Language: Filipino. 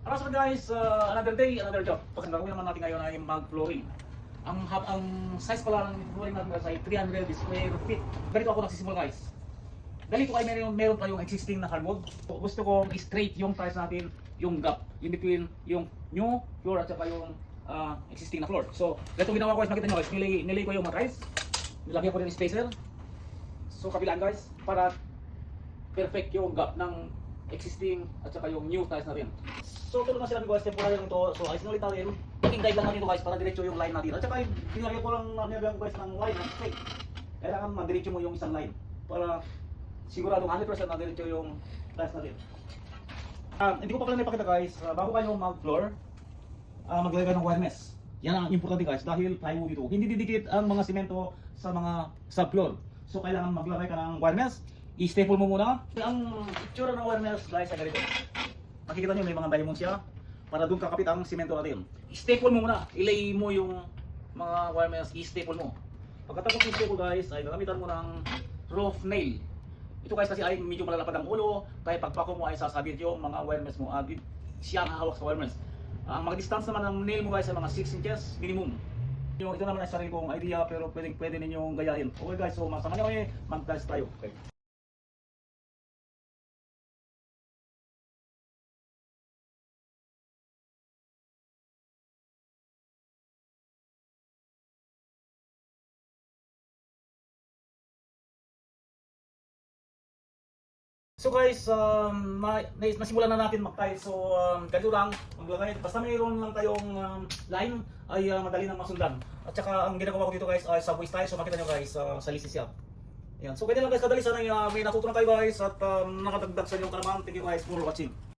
So guys, another day, another job. Kasi gagawin naman natin ngayon ay mag-flooring. Ang size pala ng flooring natin guys ay 300 square feet. Ganito ako nagsisimula guys. Ganito ay meron pa yung existing na hardwood. Gusto ko straight yung tiles natin, yung gap in between yung new floor at saka yung existing na floor. So, ganito ginawa ko guys, nakita nyo guys, nilay ko yung mga tiles. Nilagyan ko rin yung spacer. So, kabilaan guys, para perfect yung gap ng existing at saka yung new tiles natin. So tulad na sinabi ko guys, temporary lang ito. So ayusin ulit natin. Pag-guide lang natin ito guys para diretso yung line natin. At saka pinagyan ko lang nabiyang guys ng line na straight. Kailangan madiretso mo yung isang line para sigurado 100% na diretso yung tiles natin. Hindi ko pa pala napakita guys, bago kayo mag-floor, maglagay kayo ng wire mesh. Yan ang importante guys dahil plywood dito. Hindi didikit ang mga semento sa mga subfloor. So kailangan maglagay ka ng wire mesh. I-staple mo muna. Ang itsura ng wire mesh guys ay ganito. Makikita nyo may mga diamond siya para doon kakapit ang simento natin. I-staple mo muna. Ilay mo yung mga wire mesh, i-staple mo. Pagkatapos i-staple guys ay gagamitan mo ng rough nail. Ito guys kasi ay medyo malalapad ang ulo, kaya pagpako mo ay sasabit yung mga wire mesh mo. Siya ang hawak sa wire mesh. Ang mga distance naman ng nail mo guys ay mga 6 inches minimum. Ito naman ay sarili kong idea pero pwede ninyong gayahin. Okay guys, so masama nyo eh, mag-tiles tayo. Okay. So guys, nasimulan na natin mag-tiles. So ganito lang, maglagay. Basta mayroon lang tayong line ay madali nang masundan. At saka ang ginagawa ko dito guys ay subway style. So makita nyo guys sa lisis yan. Yan. So ganyan lang guys, kadali sana may natutunan kayo guys at nakadagdag sa inyong kalaman. Thank you guys for watching.